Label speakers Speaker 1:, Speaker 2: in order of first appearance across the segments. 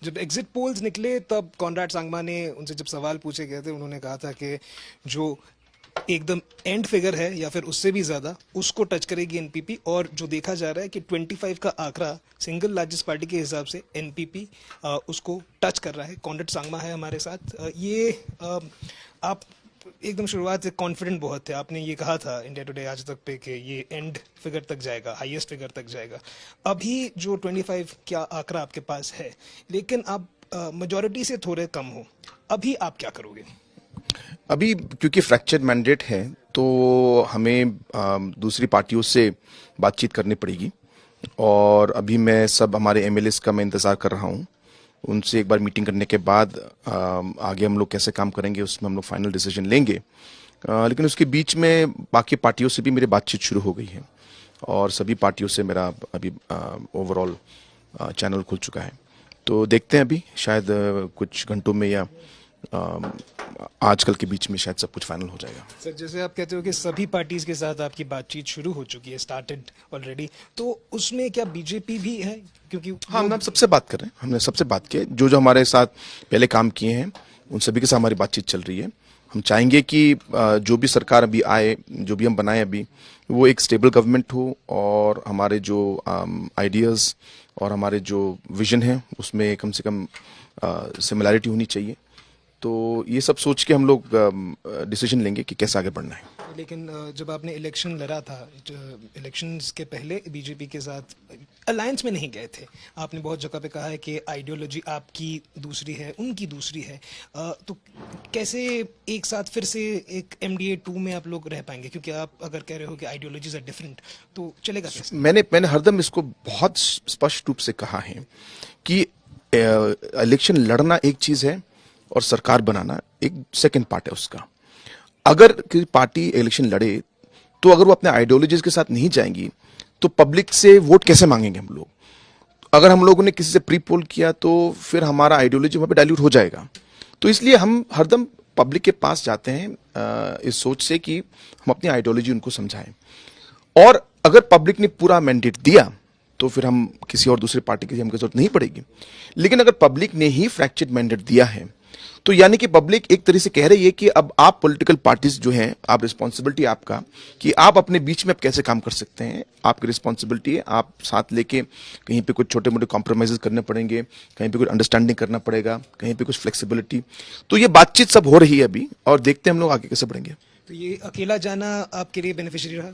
Speaker 1: जब exit polls निकले तब कॉनराड सांगमा ने उनसे जब सवाल पूछे गए थे, उन्होंने कहा था कि जो एकदम एंड फिगर है या फिर उससे भी ज्यादा उसको टच करेगी एनपीपी। और जो देखा जा रहा है कि 25 का आंकड़ा सिंगल लार्जेस्ट पार्टी के हिसाब से एनपीपी उसको टच कर रहा है। कॉनराड सांगमा है हमारे साथ। आप एकदम शुरुआत से कॉन्फिडेंट बहुत थे, आपने ये कहा था इंडिया टुडे आज तक पे कि ये एंड फिगर तक जाएगा, हाईएस्ट फिगर तक जाएगा। अभी जो 25 क्या आंकड़ा आपके पास है, लेकिन आप मेजॉरिटी से थोड़े कम हो, अभी आप क्या करोगे?
Speaker 2: अभी क्योंकि फ्रैक्चर्ड मैंडेट है तो हमें दूसरी पार्टियों से बातचीत करनी पड़ेगी और अभी मैं सब हमारे एमएलएस का मैं इंतज़ार कर रहा हूँ। उनसे एक बार मीटिंग करने के बाद आगे हम लोग कैसे काम करेंगे उसमें हम लोग फाइनल डिसीजन लेंगे। लेकिन उसके बीच में बाकी पार्टियों से भी मेरी बातचीत शुरू हो गई है और सभी पार्टियों से मेरा अभी ओवरऑल चैनल खुल चुका है। तो देखते हैं अभी शायद कुछ घंटों में या आजकल के बीच में शायद सब कुछ फाइनल हो जाएगा।
Speaker 1: सर, जैसे आप कहते हो कि सभी पार्टीज के साथ आपकी बातचीत शुरू हो चुकी है, स्टार्टेड ऑलरेडी, तो उसमें क्या बीजेपी भी है? क्योंकि
Speaker 2: हाँ, हम सबसे बात कर रहे हैं, हमने सबसे बात की है। जो हमारे साथ पहले काम किए हैं उन सभी के साथ हमारी बातचीत चल रही है। हम चाहेंगे कि जो भी सरकार अभी आए, जो भी हम बनाए अभी, वो एक स्टेबल गवर्नमेंट हो और हमारे जो आइडियाज़ और हमारे जो विजन है उसमें कम से कम सिमिलैरिटी होनी चाहिए। तो ये सब सोच के हम लोग डिसीजन लेंगे कि कैसे आगे बढ़ना है।
Speaker 1: लेकिन जब आपने इलेक्शन लड़ा था, इलेक्शंस के पहले बीजेपी के साथ अलायंस में नहीं गए थे। आपने बहुत जगह पे कहा है कि आइडियोलॉजी आपकी दूसरी है, उनकी दूसरी है। तो कैसे एक साथ फिर से एक एमडीए 2 में आप लोग रह पाएंगे? क्योंकि आप अगर कह रहे हो कि आइडियोलॉजीज आर डिफरेंट, तो चलेगा कैसे?
Speaker 2: मैंने हरदम इसको बहुत स्पष्ट रूप से कहा है कि इलेक्शन लड़ना एक चीज है और सरकार बनाना एक सेकंड पार्ट है उसका। अगर कोई पार्टी इलेक्शन लड़े तो अगर वो अपने आइडियोलॉजीज के साथ नहीं जाएंगी तो पब्लिक से वोट कैसे मांगेंगे हम लोग? अगर हम लोगों ने किसी से प्री पोल किया तो फिर हमारा आइडियोलॉजी वहां पे डाइल्यूट हो जाएगा। तो इसलिए हम हरदम पब्लिक के पास जाते हैं इस सोच से कि हम अपनी आइडियोलॉजी उनको समझाएं। और अगर पब्लिक ने पूरा मैंडेट दिया तो फिर हम किसी और दूसरी पार्टी की हमको जरूरत नहीं पड़ेगी। लेकिन अगर पब्लिक ने ही फ्रैक्चर्ड मैंडेट दिया है तो यानी कि पब्लिक एक तरह से कह रही है कि अब आप पॉलिटिकल पार्टीज जो हैं, आप रिस्पॉन्सिबिलिटी आपका कि आप अपने बीच में अब कैसे काम कर सकते हैं। आपकी रिस्पॉन्सिबिलिटी है, आप साथ लेके कहीं पे कुछ छोटे मोटे कॉम्प्रोमाइजेस करने पड़ेंगे, कहीं पे कुछ अंडरस्टैंडिंग करना पड़ेगा, कहीं पे कुछ फ्लेक्सिबिलिटी। तो ये बातचीत सब हो रही है अभी और देखते हैं हम लोग आगे कैसे बढ़ेंगे।
Speaker 1: तो ये अकेला जाना आपके लिए बेनिफिशियरी रहा?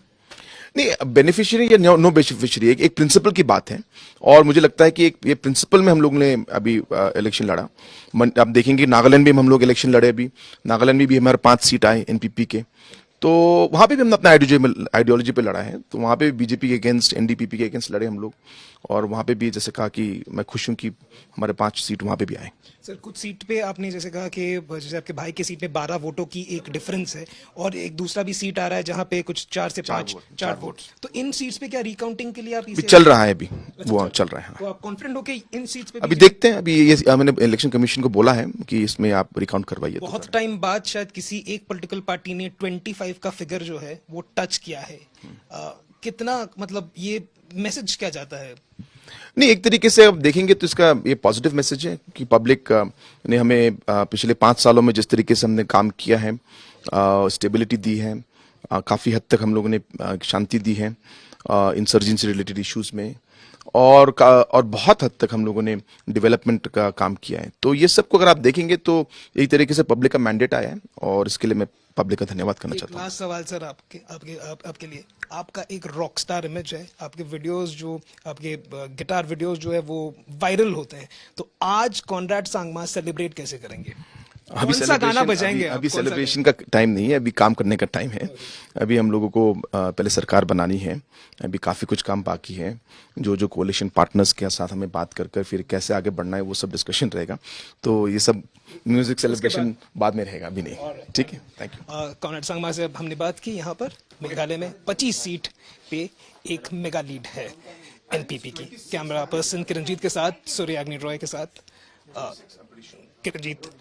Speaker 2: नहीं, बेनिफिशियरी या नो बेनिफिशियरी एक प्रिंसिपल की बात है और मुझे लगता है कि एक ये प्रिंसिपल में हम लोग ने अभी इलेक्शन लड़ा। आप देखेंगे नागालैंड में हम लोग इलेक्शन लड़े, अभी नागालैंड में भी हमारे 5 सीट आए एनपीपी के, तो वहां पे भी हमने अपना आइडियोलॉजी पे लड़ा है। तो वहां पे बीजेपी के अगेंस्ट, एनडीपीपी के अगेंस्ट लड़े हम लोग और वहां पे भी जैसे कहा कि मैं खुश हूं कि हमारे 5 सीट वहां पे भी आए।
Speaker 1: सर, कुछ सीट पे आपने जैसे कहा कि जैसे आपके भाई की सीट पे 12 वोटों की एक डिफरेंस है और एक दूसरा भी सीट आ रहा है जहां पे कुछ 4 से 5 वोट। तो इन सीट्स पे क्या रिकाउंटिंग के लिए आप इसे
Speaker 2: चल रहा है अभी? वो चल रहा है।
Speaker 1: तो आप कॉन्फिडेंट हो कि इन सीट्स पे
Speaker 2: अभी देखते हैं। अभी ये मैंने इलेक्शन कमीशन को बोला है कि इसमें आप रिकाउंट करवाइए।
Speaker 1: बहुत टाइम बाद शायद किसी एक पॉलिटिकल पार्टी ने 25 का फिगर जो है वो टच किया है। कितना, मतलब ये मैसेज क्या जाता है?
Speaker 2: नहीं, एक तरीके से अब देखेंगे तो इसका ये पॉजिटिव मैसेज है कि पब्लिक ने हमें पिछले 5 सालों में जिस तरीके से हमने काम किया है, स्टेबिलिटी दी है, काफ़ी हद तक हम लोगों ने शांति दी है इंसर्जेंसी रिलेटेड इश्यूज में और बहुत हद तक हम लोगों ने डेवलपमेंट का काम किया है। तो ये सब को अगर आप देखेंगे तो एक तरीके से पब्लिक का मैंडेट आया है और इसके लिए मैं पब्लिक का धन्यवाद करना चाहता हूँ।
Speaker 1: लास्ट सवाल सर आपके लिए। आपका एक रॉक स्टार इमेज है, आपके वीडियोस जो आपके गिटार वीडियोस जो है वो वायरल होते हैं। तो आज कॉनराड सांगमा सेलिब्रेट कैसे करेंगे?
Speaker 2: अभी
Speaker 1: कौन सा गाना बजाएंगे?
Speaker 2: अभी सेलिब्रेशन का टाइम नहीं है, अभी काम करने का टाइम है। अभी हम लोगों को पहले सरकार बनानी है, अभी काफ़ी कुछ काम बाकी है। जो कोalition पार्टनर्स के साथ हमें बात कर फिर कैसे आगे बढ़ना है वो सब डिस्कशन रहेगा। तो ये सब म्यूजिक सेलिब्रेशन बाद में रहेगा, अभी नहीं। ठीक है, थैंक यू।
Speaker 1: कॉनराड सांगमा से हमने बात की। यहाँ पर मेघालय में 25 सीट पे एक मेगा लीड है एनपीपी की। कैमरा पर्सन किरणजीत के साथ, सूर्याग्नि रॉय के साथ किरणजीत।